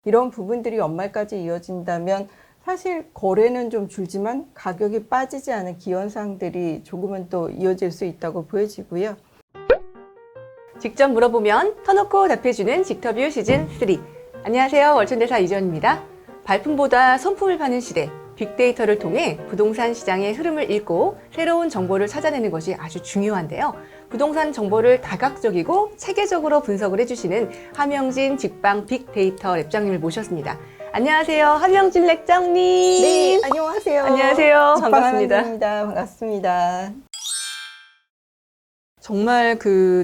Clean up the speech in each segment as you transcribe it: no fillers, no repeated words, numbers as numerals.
이런 부분들이 연말까지 이어진다면 사실 거래는 좀 줄지만 가격이 빠지지 않은 기현상들이 조금은 또 이어질 수 있다고 보여지고요. 직접 물어보면 터놓고 답해주는 직터뷰 시즌3. 안녕하세요. 월천대사 이지연입니다. 발품보다 손품을 파는 시대, 빅데이터를 통해 부동산 시장의 흐름을 읽고 새로운 정보를 찾아내는 것이 아주 중요한데요. 부동산 정보를 다각적이고 체계적으로 분석을 해주시는 함영진 직방 빅데이터 랩장님을 모셨습니다. 안녕하세요. 함영진 랩장님. 네, 안녕하세요. 안녕하세요. 반갑습니다. 함영진입니다. 반갑습니다. 정말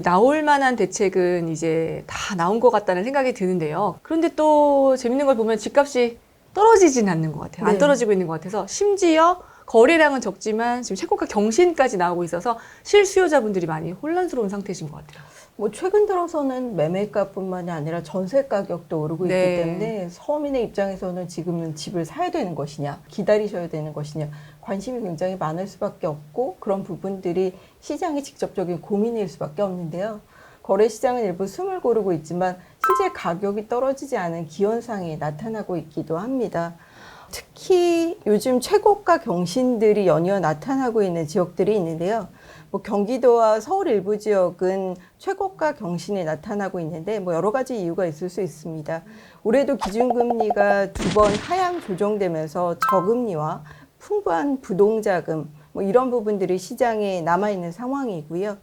나올 만한 대책은 이제 다 나온 것 같다는 생각이 드는데요. 그런데 또 재밌는 걸 보면 집값이 떨어지진 않는 것 같아요. 네. 안 떨어지고 있는 것 같아서 심지어 거래량은 적지만 지금 최고가 경신까지 나오고 있어서 실수요자분들이 많이 혼란스러운 상태이신 것 같아요. 최근 들어서는 매매가뿐만이 아니라 전세 가격도 오르고 있기 네. 때문에 서민의 입장에서는 지금은 집을 사야 되는 것이냐, 기다리셔야 되는 것이냐, 관심이 굉장히 많을 수밖에 없고 그런 부분들이 시장의 직접적인 고민일 수밖에 없는데요. 거래시장은 일부 숨을 고르고 있지만 실제 가격이 떨어지지 않은 기현상이 나타나고 있기도 합니다. 특히 요즘 최고가 경신들이 연이어 나타나고 있는 지역들이 있는데요. 경기도와 서울 일부 지역은 최고가 경신이 나타나고 있는데 여러 가지 이유가 있을 수 있습니다. 올해도 기준금리가 2번 하향 조정되면서 저금리와 풍부한 부동자금 이런 부분들이 시장에 남아있는 상황이고요.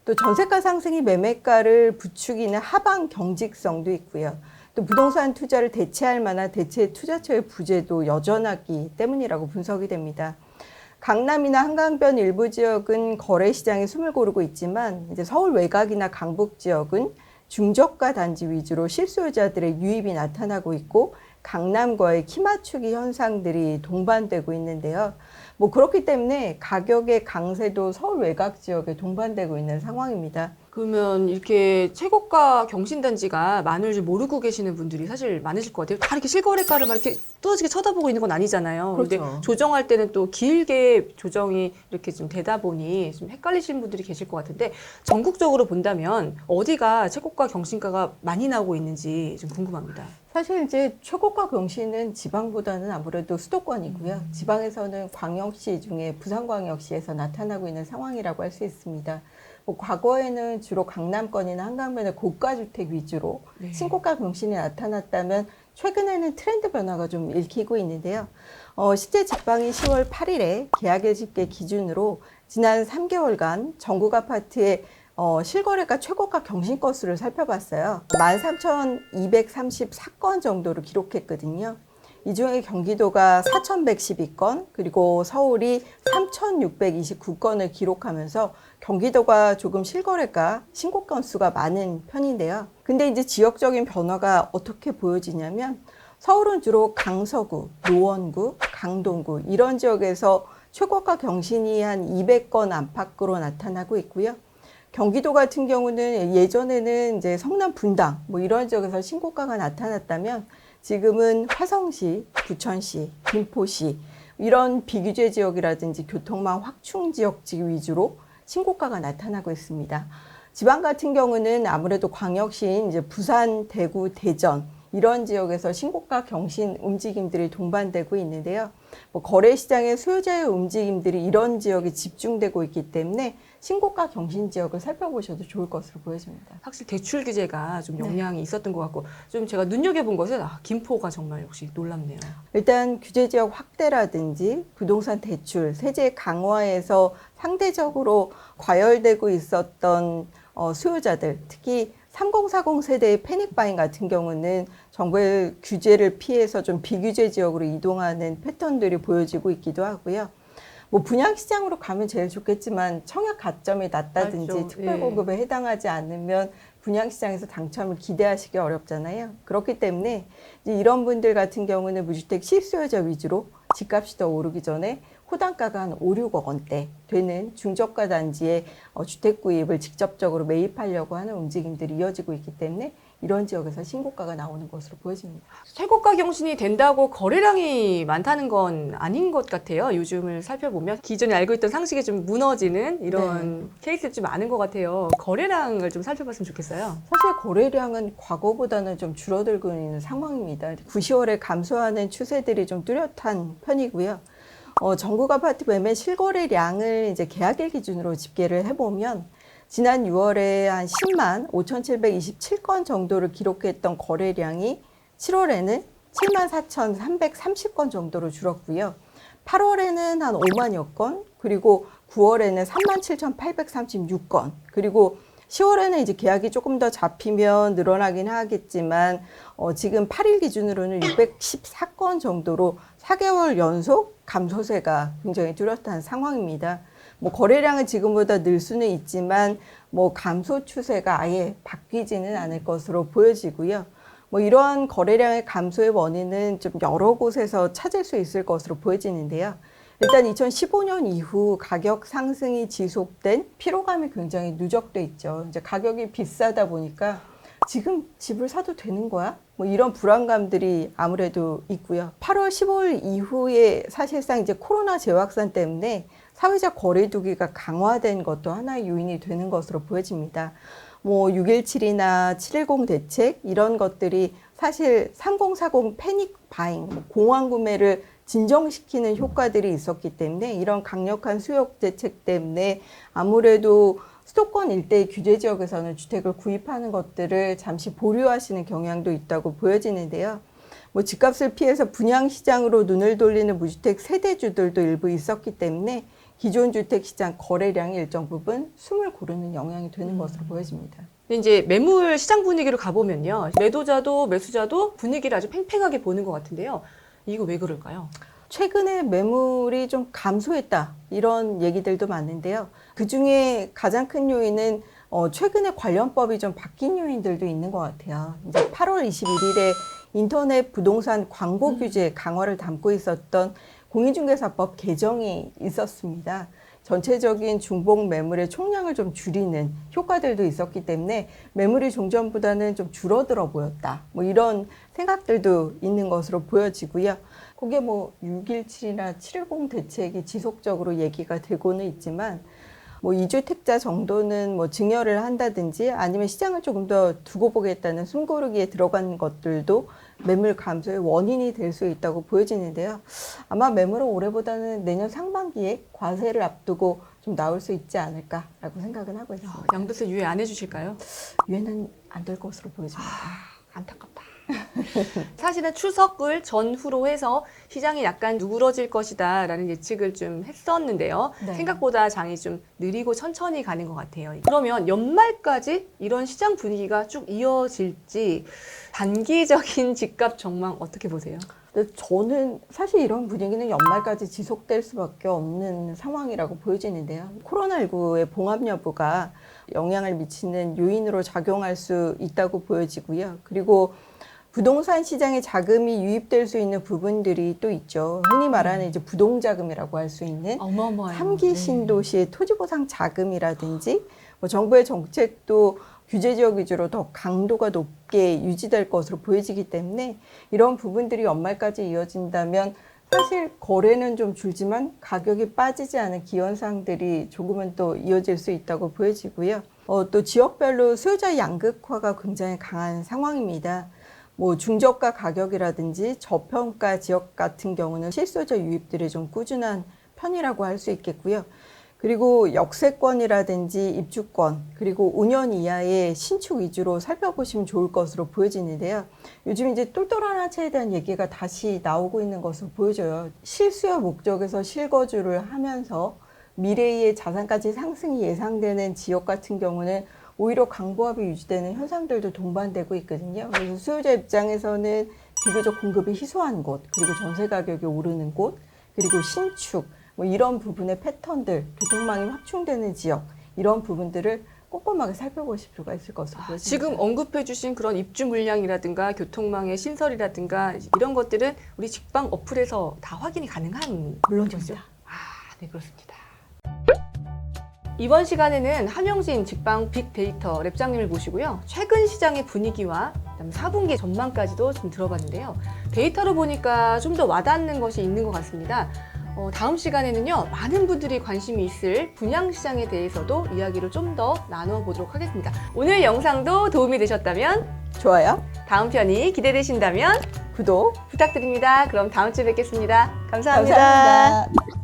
또 전세가 상승이 매매가를 부추기는 하방 경직성도 있고요. 또 부동산 투자를 대체할 만한 대체 투자처의 부재도 여전하기 때문이라고 분석이 됩니다. 강남이나 한강변 일부 지역은 거래 시장에 숨을 고르고 있지만 이제 서울 외곽이나 강북 지역은 중저가 단지 위주로 실수요자들의 유입이 나타나고 있고 강남과의 키 맞추기 현상들이 동반되고 있는데요. 그렇기 때문에 가격의 강세도 서울 외곽 지역에 동반되고 있는 상황입니다. 그러면 이렇게 최고가 경신단지가 많을 줄 모르고 계시는 분들이 사실 많으실 것 같아요. 다 이렇게 실거래가를 막 이렇게 뚫어지게 쳐다보고 있는 건 아니잖아요. 그렇죠. 근데 조정할 때는 또 길게 조정이 이렇게 좀 되다 보니 좀 헷갈리시는 분들이 계실 것 같은데 전국적으로 본다면 어디가 최고가 경신가가 많이 나오고 있는지 좀 궁금합니다. 사실 이제 최고가 경신은 지방보다는 아무래도 수도권이고요. 지방에서는 광역시 중에 부산광역시에서 나타나고 있는 상황이라고 할 수 있습니다. 과거에는 주로 강남권이나 한강변의 고가주택 위주로 네. 신고가 경신이 나타났다면 최근에는 트렌드 변화가 좀 읽히고 있는데요. 실제 직방이 10월 8일에 계약일 집계 기준으로 지난 3개월간 전국 아파트의 실거래가 최고가 경신 건수를 살펴봤어요. 13,234건 정도를 기록했거든요. 이 중에 경기도가 4,112건, 그리고 서울이 3,629건을 기록하면서 경기도가 조금 실거래가 신고 건수가 많은 편인데요. 근데 이제 지역적인 변화가 어떻게 보여지냐면 서울은 주로 강서구, 노원구, 강동구 이런 지역에서 최고가 경신이 한 200건 안팎으로 나타나고 있고요. 경기도 같은 경우는 예전에는 이제 성남 분당 이런 지역에서 신고가가 나타났다면 지금은 화성시, 부천시, 김포시 이런 비규제 지역이라든지 교통망 확충 지역지 위주로 신고가가 나타나고 있습니다. 지방 같은 경우는 아무래도 광역시인 이제 부산, 대구, 대전 이런 지역에서 신고가 경신 움직임들이 동반되고 있는데요. 거래 시장의 수요자의 움직임들이 이런 지역에 집중되고 있기 때문에 신고가 경신 지역을 살펴보셔도 좋을 것으로 보여집니다. 확실히 대출 규제가 좀 영향이 있었던 것 같고 좀 제가 눈여겨본 것은 김포가 정말 역시 놀랍네요. 일단 규제 지역 확대라든지 부동산 대출, 세제 강화에서 상대적으로 과열되고 있었던 수요자들, 특히 3040 세대의 패닉바잉 같은 경우는 정부의 규제를 피해서 좀 비규제 지역으로 이동하는 패턴들이 보여지고 있기도 하고요. 분양시장으로 가면 제일 좋겠지만 청약 가점이 낮다든지 맞죠. 특별공급에 해당하지 않으면 분양시장에서 당첨을 기대하시기 어렵잖아요. 그렇기 때문에 이제 이런 분들 같은 경우는 무주택 실수요자 위주로 집값이 더 오르기 전에 호단가가 한 5, 6억 원대 되는 중저가 단지의 주택 구입을 직접적으로 매입하려고 하는 움직임들이 이어지고 있기 때문에 이런 지역에서 신고가가 나오는 것으로 보여집니다. 최고가 경신이 된다고 거래량이 많다는 건 아닌 것 같아요. 요즘을 살펴보면 기존에 알고 있던 상식이 좀 무너지는 이런 케이스가 좀 많은 것 같아요. 거래량을 좀 살펴봤으면 좋겠어요. 사실 거래량은 과거보다는 좀 줄어들고 있는 상황입니다. 9, 10월에 감소하는 추세들이 좀 뚜렷한 편이고요. 전국 아파트 매매 실거래량을 이제 계약일 기준으로 집계를 해보면 지난 6월에 한 10만 5,727건 정도를 기록했던 거래량이 7월에는 7만 4,330건 정도로 줄었고요. 8월에는 한 5만여 건, 그리고 9월에는 3만 7,836건, 그리고 10월에는 이제 계약이 조금 더 잡히면 늘어나긴 하겠지만 지금 8일 기준으로는 614건 정도로 4개월 연속 감소세가 굉장히 뚜렷한 상황입니다. 뭐 거래량은 지금보다 늘 수는 있지만 뭐 감소 추세가 아예 바뀌지는 않을 것으로 보여지고요. 뭐 이러한 거래량의 감소의 원인은 좀 여러 곳에서 찾을 수 있을 것으로 보여지는데요. 일단 2015년 이후 가격 상승이 지속된 피로감이 굉장히 누적돼 있죠. 이제 가격이 비싸다 보니까 지금 집을 사도 되는 거야? 뭐 이런 불안감들이 아무래도 있고요. 8월 15일 이후에 사실상 이제 코로나 재확산 때문에 사회적 거리두기가 강화된 것도 하나의 요인이 되는 것으로 보여집니다. 뭐 6.17이나 7.10 대책 이런 것들이 사실 3040 패닉 바잉, 공황 구매를 진정시키는 효과들이 있었기 때문에 이런 강력한 수요 대책 때문에 아무래도 수도권 일대의 규제 지역에서는 주택을 구입하는 것들을 잠시 보류하시는 경향도 있다고 보여지는데요. 뭐 집값을 피해서 분양시장으로 눈을 돌리는 무주택 세대주들도 일부 있었기 때문에 기존 주택 시장 거래량이 일정 부분 숨을 고르는 영향이 되는 것으로 보여집니다. 근데 이제 매물 시장 분위기로 가보면요. 매도자도 매수자도 분위기를 아주 팽팽하게 보는 것 같은데요. 이거 왜 그럴까요? 최근에 매물이 좀 감소했다 이런 얘기들도 많은데요. 그중에 가장 큰 요인은 최근에 관련법이 좀 바뀐 요인들도 있는 것 같아요. 이제 8월 21일에 인터넷 부동산 광고 규제 강화를 담고 있었던 공인중개사법 개정이 있었습니다. 전체적인 중복 매물의 총량을 좀 줄이는 효과들도 있었기 때문에 매물이 종전보다는 좀 줄어들어 보였다. 뭐 이런 생각들도 있는 것으로 보여지고요. 그게 뭐 6.17이나 7.10 대책이 지속적으로 얘기가 되고는 있지만 뭐 2주택자 정도는 뭐 증여를 한다든지 아니면 시장을 조금 더 두고 보겠다는 숨고르기에 들어간 것들도 매물 감소의 원인이 될 수 있다고 보여지는데요. 아마 매물은 올해보다는 내년 상반기에 과세를 앞두고 좀 나올 수 있지 않을까라고 생각은 하고 있습니다. 양도세 유예 안 해주실까요? 유예는 안 될 것으로 보여집니다. 안타깝다. 사실은 추석을 전후로 해서 시장이 약간 누그러질 것이다 라는 예측을 좀 했었는데요. 네. 생각보다 장이 좀 느리고 천천히 가는 것 같아요. 그러면 연말까지 이런 시장 분위기가 쭉 이어질지 단기적인 집값 전망 어떻게 보세요? 근데 저는 사실 이런 분위기는 연말까지 지속될 수밖에 없는 상황이라고 보여지는데요. 코로나19의 봉합 여부가 영향을 미치는 요인으로 작용할 수 있다고 보여지고요. 그리고 부동산 시장에 자금이 유입될 수 있는 부분들이 또 있죠. 흔히 말하는 이제 부동자금이라고 할 수 있는 어마어마해요. 3기 신도시의 토지보상 자금이라든지 뭐 정부의 정책도 규제 지역 위주로 더 강도가 높게 유지될 것으로 보여지기 때문에 이런 부분들이 연말까지 이어진다면 사실 거래는 좀 줄지만 가격이 빠지지 않은 기현상들이 조금은 또 이어질 수 있다고 보여지고요. 또 지역별로 수요자 양극화가 굉장히 강한 상황입니다. 뭐 중저가 가격이라든지 저평가 지역 같은 경우는 실소유자 유입들이 좀 꾸준한 편이라고 할 수 있겠고요. 그리고 역세권이라든지 입주권, 그리고 5년 이하의 신축 위주로 살펴보시면 좋을 것으로 보여지는데요. 요즘 이제 똘똘한 하체에 대한 얘기가 다시 나오고 있는 것으로 보여져요. 실수요 목적에서 실거주를 하면서 미래의 자산가치 상승이 예상되는 지역 같은 경우는 오히려 강보합이 유지되는 현상들도 동반되고 있거든요. 그래서 수요자 입장에서는 비교적 공급이 희소한 곳, 그리고 전세 가격이 오르는 곳, 그리고 신축, 뭐 이런 부분의 패턴들, 교통망이 확충되는 지역, 이런 부분들을 꼼꼼하게 살펴보실 필요가 있을 것으로 보여집니다. 지금 언급해 주신 그런 입주 물량이라든가 교통망의 신설이라든가 이런 것들은 우리 직방 어플에서 다 확인이 가능한 물론입니다. 네, 그렇습니다. 이번 시간에는 함영진 직방 빅데이터 랩장님을 모시고요. 최근 시장의 분위기와 그다음에 4분기 전망까지도 좀 들어봤는데요. 데이터로 보니까 좀 더 와닿는 것이 있는 것 같습니다. 다음 시간에는요, 많은 분들이 관심이 있을 분양시장에 대해서도 이야기를 좀 더 나눠보도록 하겠습니다. 오늘 영상도 도움이 되셨다면, 좋아요, 다음 편이 기대되신다면 구독 부탁드립니다. 그럼 다음 주에 뵙겠습니다. 감사합니다. 감사합니다.